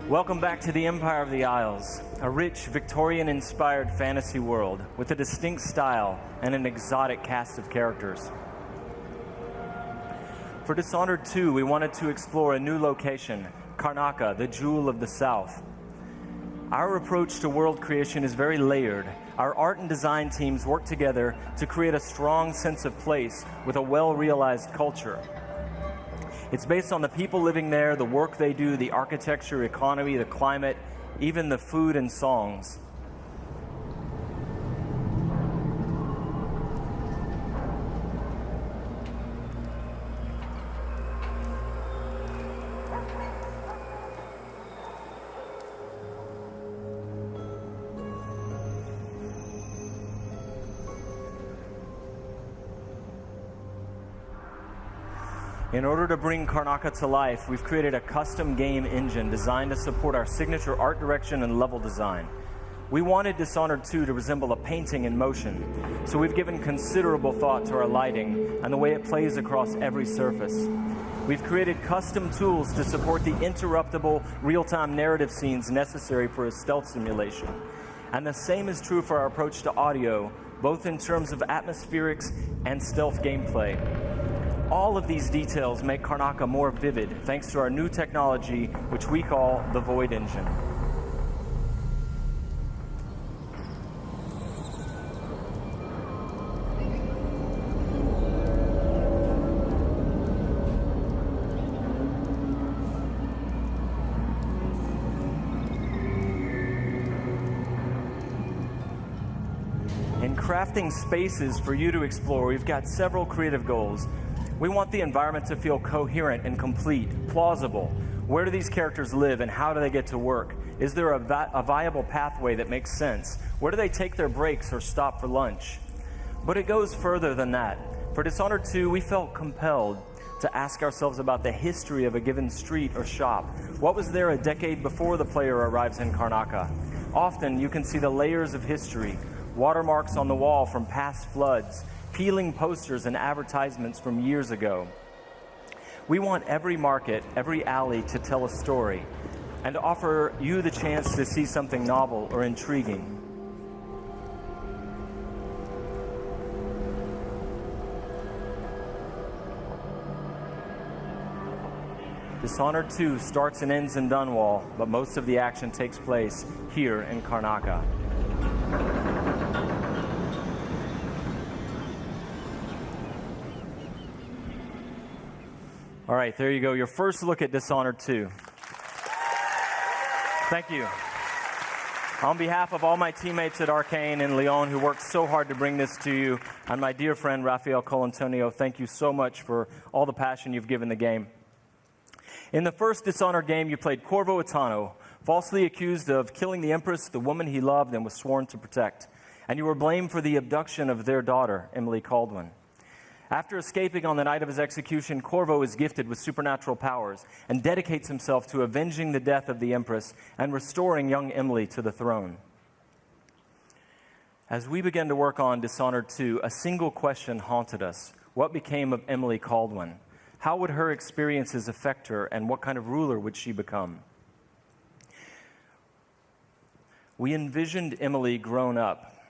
Welcome back to the Empire of the Isles, a rich, Victorian-inspired fantasy world with a distinct style and an exotic cast of characters. For Dishonored 2, we wanted to explore a new location, Karnaca, the Jewel of the South. Our approach to world creation is very layered. Our art and design teams work together to create a strong sense of place with a well-realized culture. It's based on the people living there, the work they do, the architecture, economy, the climate, even the food and songs. In order to bring Karnaca to life, we've created a custom game engine designed to support our signature art direction and level design. We wanted Dishonored 2 to resemble a painting in motion, so we've given considerable thought to our lighting and the way it plays across every surface. We've created custom tools to support the interruptible, real-time narrative scenes necessary for a stealth simulation. And the same is true for our approach to audio, both in terms of atmospherics and stealth gameplay. All of these details make Karnaca more vivid thanks to our new technology, which we call the Void Engine. In crafting spaces for you to explore, we've got several creative goals. We want the environment to feel coherent and complete, plausible. Where do these characters live and how do they get to work? Is there a viable pathway that makes sense? Where do they take their breaks or stop for lunch? But it goes further than that. For Dishonored 2, we felt compelled to ask ourselves about the history of a given street or shop. What was there a decade before the player arrives in Karnaca? Often you can see the layers of history, watermarks on the wall from past floods, peeling posters and advertisements from years ago. We want every market, every alley to tell a story and to offer you the chance to see something novel or intriguing. Dishonored 2 starts and ends in Dunwall, but most of the action takes place here in Karnaca. All right, there you go. Your first look at Dishonored 2. Thank you. On behalf of all my teammates at Arkane and Lyon who worked so hard to bring this to you, and my dear friend Rafael Colantonio, thank you so much for all the passion you've given the game. In the first Dishonored game, you played Corvo Attano, falsely accused of killing the Empress, the woman he loved and was sworn to protect. And you were blamed for the abduction of their daughter, Emily Caldwin. After escaping on the night of his execution, Corvo is gifted with supernatural powers and dedicates himself to avenging the death of the Empress and restoring young Emily to the throne. As we began to work on Dishonored 2, a single question haunted us. What became of Emily Caldwin? How would her experiences affect her, and what kind of ruler would she become? We envisioned Emily grown up,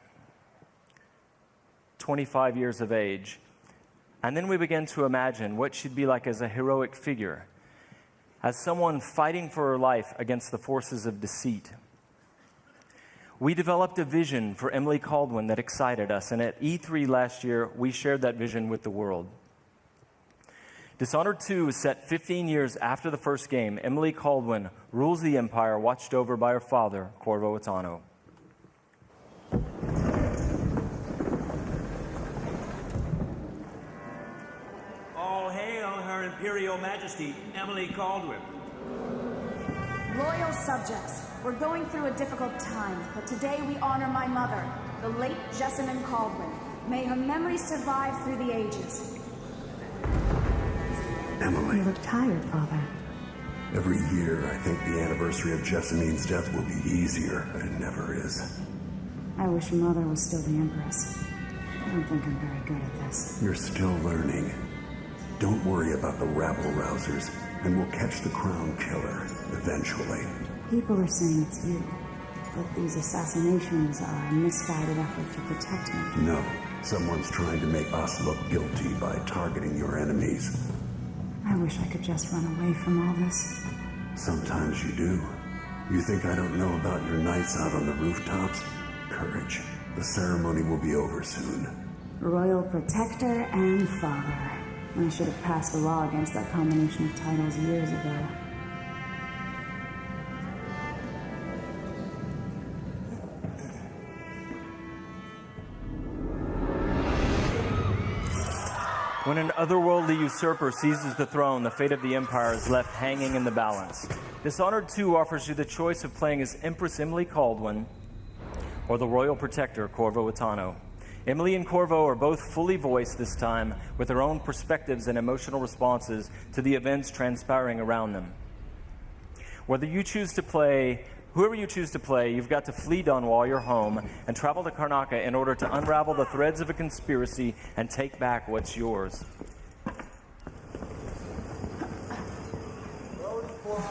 25 years of age, and then we began to imagine what she'd be like as a heroic figure, as someone fighting for her life against the forces of deceit. We developed a vision for Emily Caldwin that excited us, and at E3 last year, we shared that vision with the world. Dishonored 2 is set 15 years after the first game. Emily Caldwin rules the Empire, watched over by her father, Corvo Attano. All hail Her Imperial Majesty, Emily Caldwin. Loyal subjects, we're going through a difficult time, but today we honor my mother, the late Jessamine Caldwin. May her memory survive through the ages. Emily. You look tired, Father. Every year, I think the anniversary of Jessamine's death will be easier, but it never is. I wish Mother was still the Empress. I don't think I'm very good at this. You're still learning. Don't worry about the rabble-rousers, and we'll catch the crown killer, eventually. People are saying it's you, but these assassinations are a misguided effort to protect me. No. Someone's trying to make us look guilty by targeting your enemies. I wish I could just run away from all this. Sometimes you do. You think I don't know about your nights out on the rooftops? Courage. The ceremony will be over soon. Royal Protector and Father. I should have passed a law against that combination of titles years ago. When an otherworldly usurper seizes the throne, the fate of the Empire is left hanging in the balance. Dishonored 2 offers you the choice of playing as Empress Emily Kaldwin or the Royal Protector, Corvo Attano. Emily and Corvo are both fully voiced this time, with their own perspectives and emotional responses to the events transpiring around them. Whoever you choose to play, you've got to flee Dunwall, your home, and travel to Karnaca in order to unravel the threads of a conspiracy and take back what's yours. I've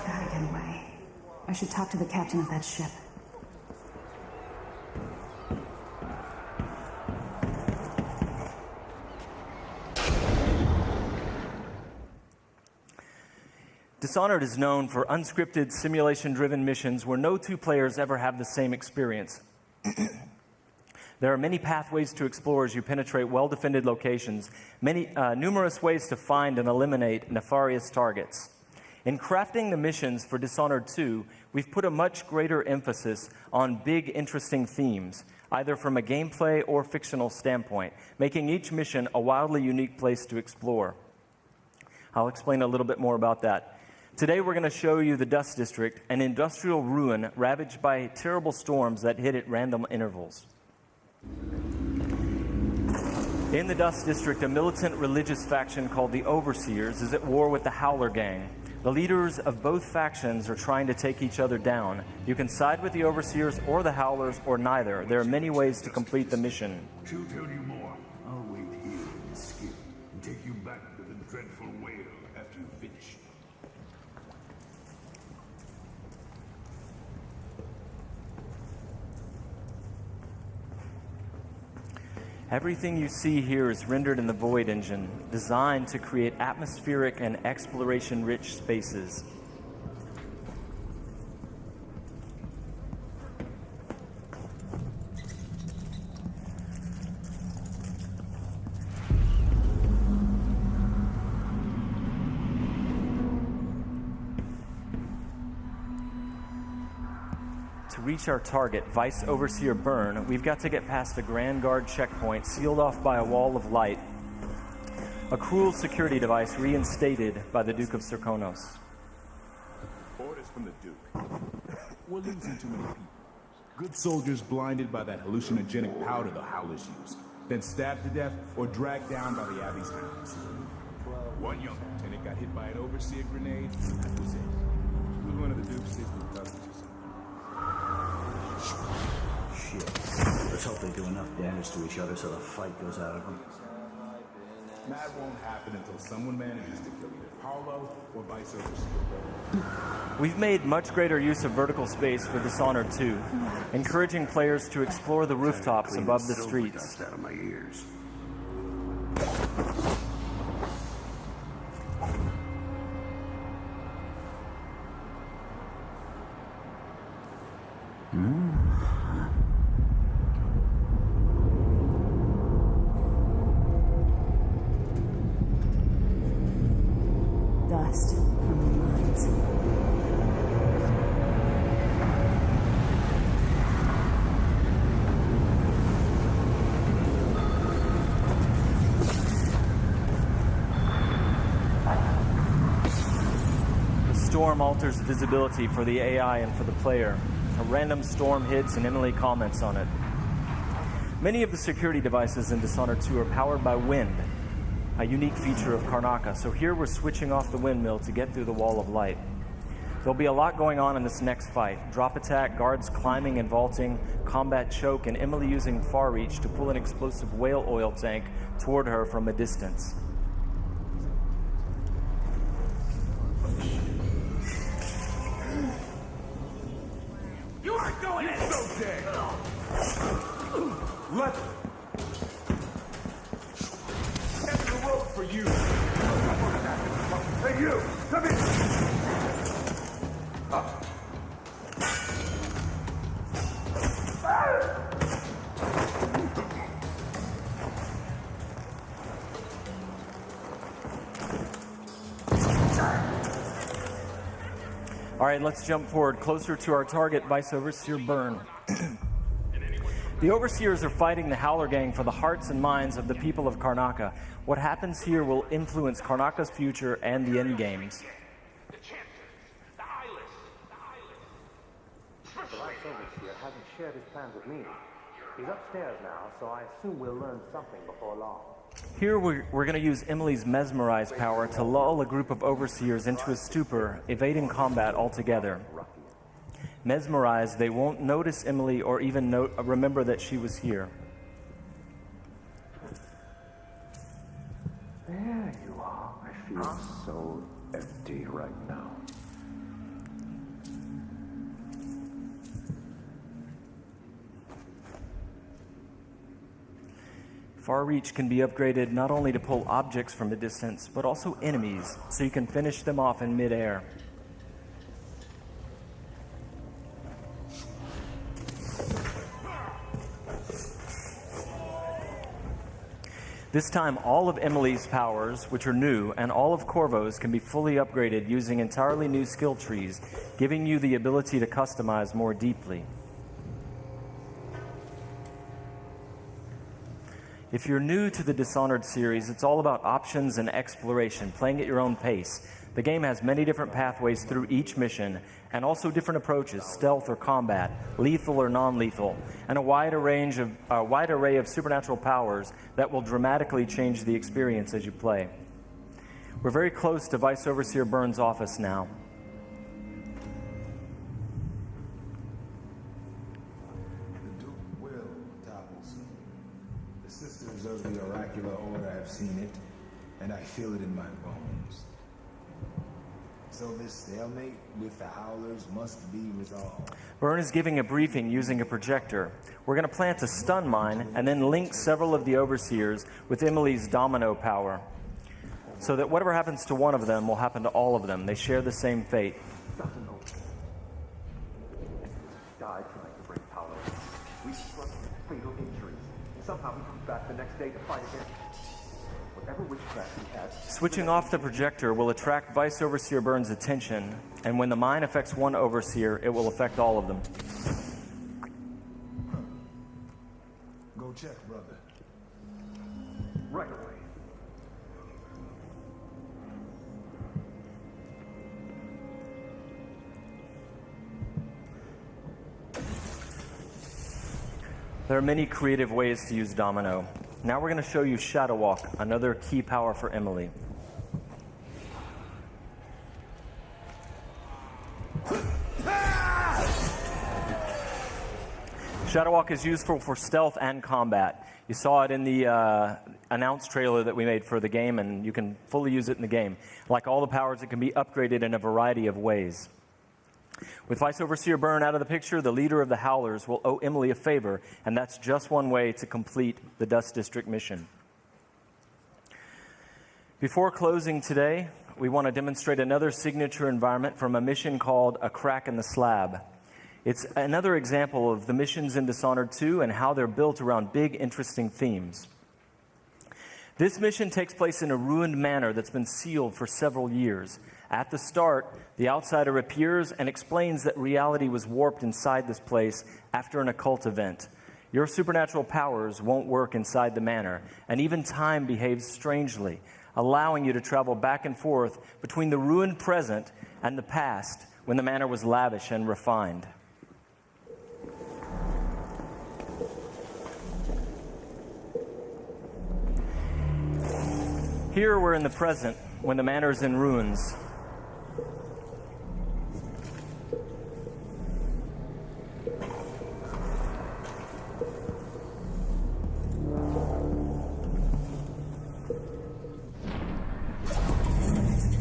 got to get away. I should talk to the captain of that ship. Dishonored is known for unscripted, simulation-driven missions where no two players ever have the same experience. There are many pathways to explore as you penetrate well-defended locations, numerous ways to find and eliminate nefarious targets. In crafting the missions for Dishonored 2, we've put a much greater emphasis on big, interesting themes, either from a gameplay or fictional standpoint, making each mission a wildly unique place to explore. I'll explain a little bit more about that. Today we're going to show you the Dust District, an industrial ruin ravaged by terrible storms that hit at random intervals. In the Dust District, a militant religious faction called the Overseers is at war with the Howler Gang. The leaders of both factions are trying to take each other down. You can side with the Overseers or the Howlers or neither. There are many ways to complete the mission. She'll tell you more. I'll wait here in the skiff and take you back to the dreadful whale after you finish. Everything you see here is rendered in the Void engine, designed to create atmospheric and exploration-rich spaces. To reach our target, Vice Overseer Byrne, we've got to get past a Grand Guard checkpoint sealed off by a wall of light. A cruel security device reinstated by the Duke of Serkonos. Orders from the Duke. We're losing too many people. Good soldiers blinded by that hallucinogenic powder the Howlers use, then stabbed to death or dragged down by the Abbey's hounds. One young lieutenant got hit by an Overseer grenade. That was it. Who's one of the Duke's secret cousins? Shit. Let's hope they do enough damage to each other so the fight goes out of them. That won't happen until someone manages to kill either Paulo or Vice Overseer. We've made much greater use of vertical space for Dishonored 2, encouraging players to explore the rooftops above the streets. Dust out of my ears. Dust from the mines. The storm alters visibility for the AI and for the player. A random storm hits and Emily comments on it. Many of the security devices in Dishonored 2 are powered by wind, a unique feature of Karnaca, so here we're switching off the windmill to get through the wall of light. There'll be a lot going on in this next fight. Drop attack, guards climbing and vaulting, combat choke, and Emily using far reach to pull an explosive whale oil tank toward her from a distance. Let Get the rope for you. Hey, you! Come here! All right, let's jump forward closer to our target, Vice Overseer Byrne. The Overseers are fighting the Howler Gang for the hearts and minds of the people of Karnaca. What happens here will influence Karnaca's future and the endgames. The Vice Overseer hasn't shared his plans with me. He's upstairs now, so I assume we'll learn something before long. Here we're going to use Emily's Mesmerize power to lull a group of Overseers into a stupor, evading combat altogether. Mesmerized, they won't notice Emily or even remember that she was here. There you are. I feel so empty right now. Far Reach can be upgraded not only to pull objects from a distance, but also enemies, so you can finish them off in midair. This time, all of Emily's powers, which are new, and all of Corvo's can be fully upgraded using entirely new skill trees, giving you the ability to customize more deeply. If you're new to the Dishonored series, it's all about options and exploration, playing at your own pace. The game has many different pathways through each mission, and also different approaches, stealth or combat, lethal or non-lethal, and a wide array of supernatural powers that will dramatically change the experience as you play. We're very close to Vice Overseer Byrne's office now. The Duke will topple soon. The Sisters of the Oracular Order have seen it, and I feel it in my bones. So this stalemate with the Howlers must be resolved. Byrne is giving a briefing using a projector. We're going to plant a stun mine and then link several of the Overseers with Emily's domino power, so that whatever happens to one of them will happen to all of them. They share the same fate. Died trying to bring power. We suffered fatal injuries. Somehow we come back the next day to fight again. Whatever witchcraft we had. Switching off the projector will attract Vice Overseer Byrne's attention, and when the mine affects one Overseer, it will affect all of them. Go check, brother. Right away. There are many creative ways to use Domino. Now we're going to show you Shadow Walk, another key power for Emily. Shadow Walk is useful for stealth and combat. You saw it in the announced trailer that we made for the game, and you can fully use it in the game. Like all the powers, it can be upgraded in a variety of ways. With Vice Overseer Byrne out of the picture, the leader of the Howlers will owe Emily a favor, and that's just one way to complete the Dust District mission. Before closing today, we want to demonstrate another signature environment from a mission called A Crack in the Slab. It's another example of the missions in Dishonored 2 and how they're built around big, interesting themes. This mission takes place in a ruined manor that's been sealed for several years. At the start, the outsider appears and explains that reality was warped inside this place after an occult event. Your supernatural powers won't work inside the manor, and even time behaves strangely, allowing you to travel back and forth between the ruined present and the past when the manor was lavish and refined. Here we're in the present when the manor is in ruins.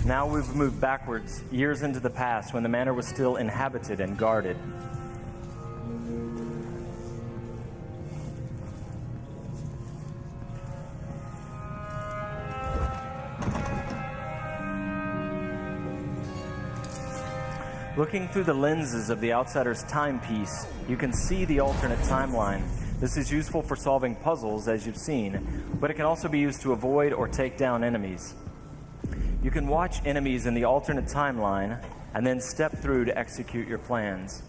Now we've moved backwards, years into the past, when the manor was still inhabited and guarded. Looking through the lenses of the Outsider's timepiece, you can see the alternate timeline. This is useful for solving puzzles, as you've seen, but it can also be used to avoid or take down enemies. You can watch enemies in the alternate timeline and then step through to execute your plans.